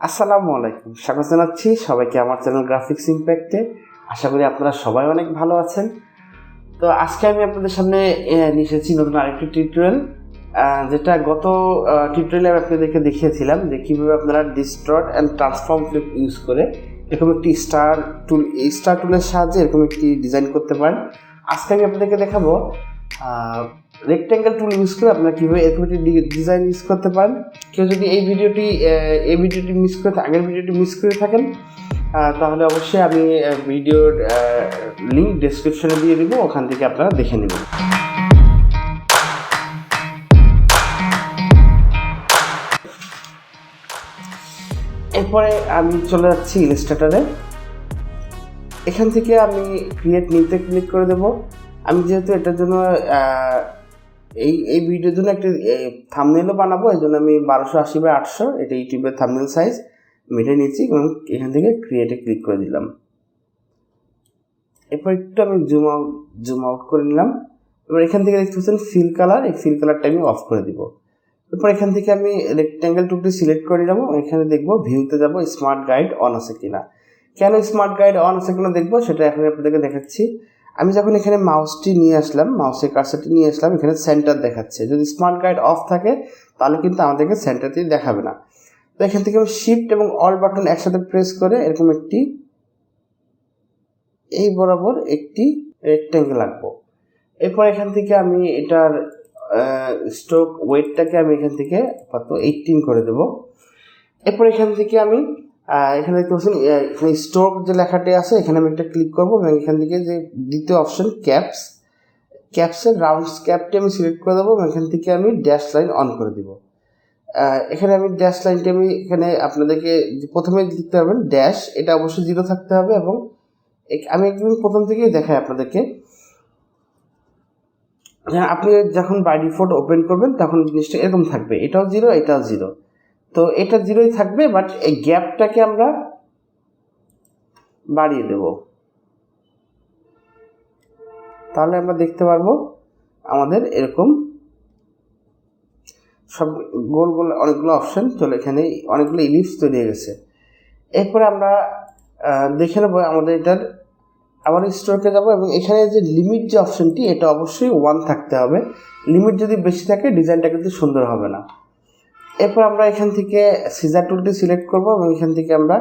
আসসালামু আলাইকুম, স্বাগত জানাচ্ছি সবাইকে আমার চ্যানেল গ্রাফিক্স ইম্প্যাক্টে। আশা করি আপনারা সবাই অনেক ভালো আছেন। তো আজকে আমি আপনাদের সামনে নিয়ে এসেছি নতুন আরেকটি টিউটোরিয়াল, যেটা গত টিউটোরিয়ালে আমি আপনাদেরকে দেখিয়েছিলাম যে কীভাবে আপনারা distort and transform flip use করে এরকম একটি স্টার টুলের সাহায্যে এরকম একটি ডিজাইন করতে পারেন। আজকে আমি আপনাদেরকে দেখাবো রেক্ট্যাঙ্গেল টুল ইউজ করে আপনারা কীভাবে এরকম একটি ডিজাইন ইউজ করতে পারেন। কেউ যদি এই ভিডিওটি মিস করে আগের ভিডিওটি মিস করে থাকেন তাহলে অবশ্যই আমি ভিডিওর লিঙ্ক ডেসক্রিপশনে দিয়ে দিব, ওখান থেকে আপনারা দেখে নেবেন। এরপরে আমি চলে যাচ্ছি ইলাস্ট্রেটরে। এখান থেকে আমি ক্রিয়েট নিউতে ক্লিক করে দেব। আমি যেহেতু এটার জন্য এই ভিডিওর জন্য একটি থাম্বনেলও বানাবো, এই জন্য আমি 1280x800 এটা ইউটিউবের থাম্বনেল সাইজ মিটিয়ে নিচ্ছি এবং এখান থেকে ক্রিয়েটে ক্লিক করে দিলাম। এরপর একটু আমি জুম আউট করে নিলাম। এবার এখান থেকে দেখতে পাচ্ছেন ফিল কালার, এই ফিল কালারটা আমি অফ করে দিব। এরপর এখান থেকে আমি রেক্ট্যাঙ্গেল টুলটি সিলেক্ট করে নিলাম। এখানে দেখবো ভিউতে যাব, স্মার্ট গাইড অন আছে কিনা। কেন স্মার্ট গাইড অন আছে কিনা দেখবো সেটা এখন আপনাদেরকে দেখাচ্ছি। আমি যখন এখানে মাউসটি নিয়ে আসলাম, মাউসের কার্সারটি নিয়ে আসলাম, এখানে সেন্টার দেখাচ্ছে। যদি স্মার্ট গাইড অফ থাকে তাহলে কিন্তু আমাদেরকে সেন্টারটি দেখাবে না। তো এখান থেকে আমি শিফট এবং অল বাটন একসাথে প্রেস করে এরকম একটি এই বরাবর একটি রেক্ট্যাঙ্গেল আঁকবো। এরপর এখান থেকে আমি এটার স্ট্রোক ওয়েটটাকে আমি এখান থেকে 18 করে দেব। এরপর এখান থেকে আমি এখানে দেখতে পাচ্ছেন এখানে স্ট্রোক যে লেখাটি আছে এখানে আমি একটা ক্লিক করবো এবং এখান থেকে যে দ্বিতীয় অপশন ক্যাপসের রাউন্ড ক্যাপটি আমি সিলেক্ট করে দেবো এবং এখান থেকে আমি ড্যাশ লাইন অন করে দিব। এখানে আমি ড্যাশ লাইনটি আমি এখানে আপনাদেরকে প্রথমে দেখতে পারবেন ড্যাশ, এটা অবশ্যই 0 থাকতে হবে এবং আমি একদম প্রথম থেকেই দেখাই আপনাদেরকে। আপনি যখন বাই ডিফল্ট ওপেন করবেন তখন জিনিসটা এরকম থাকবে, এটাও 0 এটাও 0। তো এটা 0ই থাকবে, বাট এই গ্যাপটাকে আমরা বাড়িয়ে দেব, তাহলে আমরা দেখতে পারবো আমাদের এরকম সব গোল গোল অনেকগুলো অপশন চলে, এখানে অনেকগুলো ইলিপস তৈরি হয়ে গেছে। এরপরে আমরা দেখে নেবো আমাদের এটার আবার স্ট্রোকে যাব এবং এখানে যে লিমিট যে অপশনটি এটা অবশ্যই 1 থাকতে হবে। লিমিট যদি বেশি থাকে ডিজাইনটা কিন্তু সুন্দর হবে না। এরপর আমরা এখান থেকে সিজার টুলটি সিলেক্ট করব এবং এখান থেকে আমরা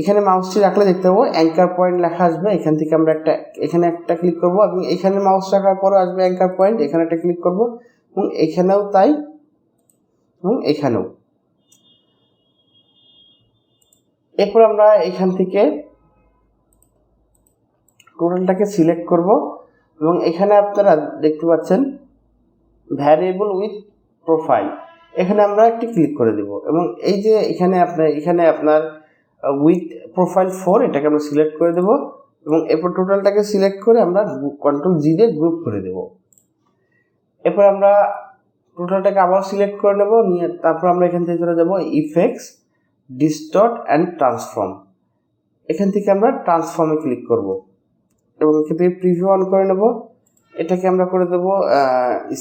এখানে মাউসটি রাখলে দেখতে পাবো অ্যাঙ্কার পয়েন্ট লেখা আসবে। এখান থেকে আমরা এখানে একটা ক্লিক করব এবং এখানে মাউস রাখার পরে আসবে অ্যাঙ্কার পয়েন্ট, এখানে একটা ক্লিক করব এবং এখানেও তাই এবং এখানেও। এরপর আমরা এখান থেকে টোটালটাকে সিলেক্ট করব এবং এখানে আপনারা দেখতে পাচ্ছেন ভ্যারিয়েবল উইথ প্রোফাইল, এখানে আমরা একটি ক্লিক করে দেব এবং এই যে এখানে আপনার উইথ প্রোফাইল 4 এটাকে আমরা সিলেক্ট করে দেব এবং এরপর টোটালটাকে সিলেক্ট করে আমরা কন্ট্রোল জি দিয়ে গ্রুপ করে দেব। এরপর আমরা টোটালটাকে আবার সিলেক্ট করে নেব, নিয়ে তারপর আমরা এখান থেকে চলে যাব ইফেক্টস, ডিস্টর্ট অ্যান্ড ট্রান্সফর্ম। এখান থেকে আমরা ট্রান্সফর্মে ক্লিক করব এবং এখান থেকে প্রিভিউ অন করে নেব। এটাকে আমরা করে দেব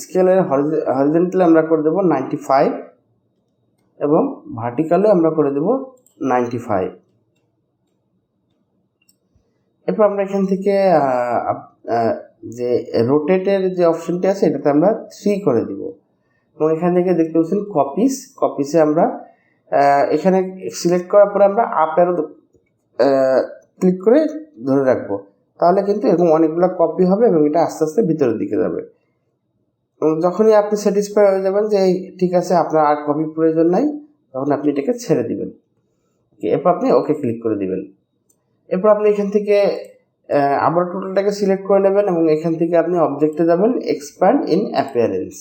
স্কেলের হরিজন্টালে আমরা করে দেব 95 এবং ভার্টিক্যালে আমরা করে দেব 95। এরপর আমরা এখান থেকে যে রোটেটের যে অপশনটি আছে এটাতে আমরা 3 করে দিব এবং এখান থেকে দেখতে পাচ্ছেন কপিসে আমরা এখানে সিলেক্ট করার পরে আমরা আপ অ্যারো ক্লিক করে ধরে রাখবো, তাহলে কিন্তু এরকম অনেকগুলো কপি হবে এবং এটা আস্তে আস্তে ভিতরের দিকে যাবে। এবং যখনই আপনি স্যাটিসফাই হয়ে যাবেন যে ঠিক আছে আপনার আর কপি প্রয়োজন নাই, তখন আপনি এটাকে ছেড়ে দিবেন। এরপর আপনি ওকে ক্লিক করে দিবেন। এরপর আপনি এখান থেকে আবার টোটালটাকে সিলেক্ট করে নেবেন এবং এখান থেকে আপনি অবজেক্টে যাবেন এক্সপ্যান্ড ইন অ্যাপিয়ারেন্স।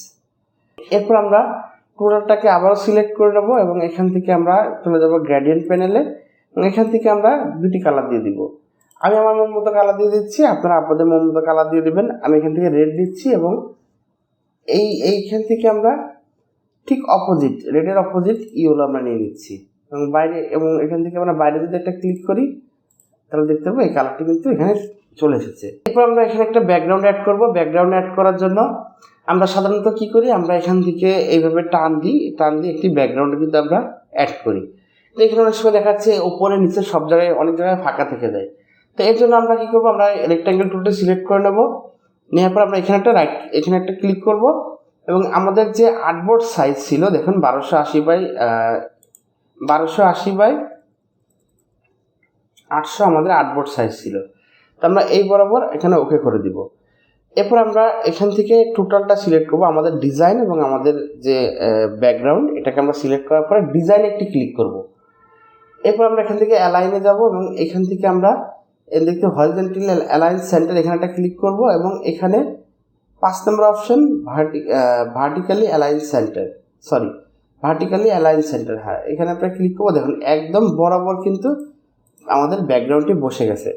এরপর আমরা টোটালটাকে আবারও সিলেক্ট করে নেব এবং এখান থেকে আমরা চলে যাব গ্রেডিয়েন্ট প্যানেলে এবং এখান থেকে আমরা দুটি কালার দিয়ে দিব। আমি আমার মন মতো কালার দিয়ে দিচ্ছি, আপনারা আপনাদের মন মতো কালার দিয়ে দেবেন। আমি এখান থেকে রেড দিচ্ছি এবং এইখান থেকে আমরা ঠিক অপোজিট, রেডের অপোজিট ইয়েলো আমরা নিয়ে নিচ্ছি এবং এখান থেকে আমরা বাইরে যদি একটা ক্লিক করি তাহলে দেখতে পাবো এই কালারটি কিন্তু এখানে চলে এসেছে। এরপর আমরা এখানে একটা ব্যাকগ্রাউন্ড অ্যাড করব। ব্যাকগ্রাউন্ড অ্যাড করার জন্য আমরা সাধারণত কি করি, আমরা এখান থেকে এইভাবে টান দিই, একটি ব্যাকগ্রাউন্ড কিন্তু আমরা অ্যাড করি। তো এখানে অনেক সময় দেখাচ্ছে উপরে নিচে সব জায়গায় অনেক জায়গায় ফাঁকা থেকে যায়। তো এর জন্য আমরা কি করবো, আমরা রেক্ট্যাঙ্গেল টুলটা সিলেক্ট করে নেব, নেওয়ার পর আমরা এখানে একটা ক্লিক করব এবং আমাদের যে আর্টবোর্ড সাইজ ছিল দেখুন 1280 বাই 800 আমাদের আর্টবোর্ড সাইজ ছিল। তো আমরা এই বরাবর এখানে ওকে করে দিব। এরপর আমরা এখান থেকে টোটালটা সিলেক্ট করব, আমাদের ডিজাইন এবং আমাদের যে ব্যাকগ্রাউন্ড এটাকে আমরা সিলেক্ট করার পরে ডিজাইনে একটি ক্লিক করব। এরপর আমরা এখান থেকে অ্যালাইনে যাব এবং এখান থেকে আমরা দেখতে হরিজন্টাল অ্যালাইন সেন্টার এখানে একটা ক্লিক করব এবং এখানে 5 নম্বর অপশন ভার্টিক্যালি অ্যালাইন সেন্টার, হ্যাঁ এখানে আমরা ক্লিক করবো। দেখুন একদম বরাবর কিন্তু আমাদের ব্যাকগ্রাউন্ডটি বসে গেছে।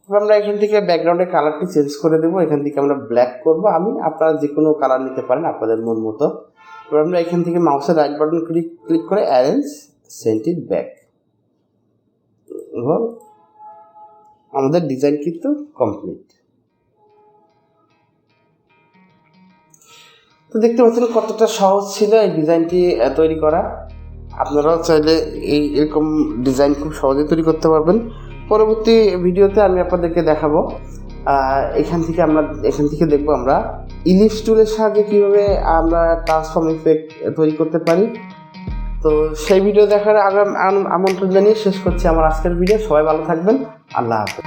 এবার আমরা এখান থেকে ব্যাকগ্রাউন্ডের কালারটি চেঞ্জ করে দেবো, এখান থেকে আমরা ব্ল্যাক করব, আপনারা যে কোনো কালার নিতে পারেন আপনাদের মন মতো। এবার আমরা এখান থেকে মাউসের রাইট বাটন ক্লিক করে অ্যারেঞ্জ সেন্ট ইট ব্যাক, এবং আমাদের ডিজাইন কিন্তু কমপ্লিট। তো দেখতে পাচ্ছেন কতটা সহজ ছিল এই ডিজাইনটি তৈরি করা। আপনারাও চাইলে এরকম ডিজাইন খুব সহজে তৈরি করতে পারবেন। পরবর্তী ভিডিওতে আমি আপনাদেরকে দেখাবো এখান থেকে দেখবো আমরা ইলিপস টুলের সাহায্যে কীভাবে আমরা ট্রান্সফর্ম ইফেক্ট তৈরি করতে পারি। তো সেই ভিডিও দেখার আমন্ত্রণ জানিয়ে শেষ করছি আমার আজকের ভিডিও। সবাই ভালো থাকবেন, আল্লাহ হাফেজ।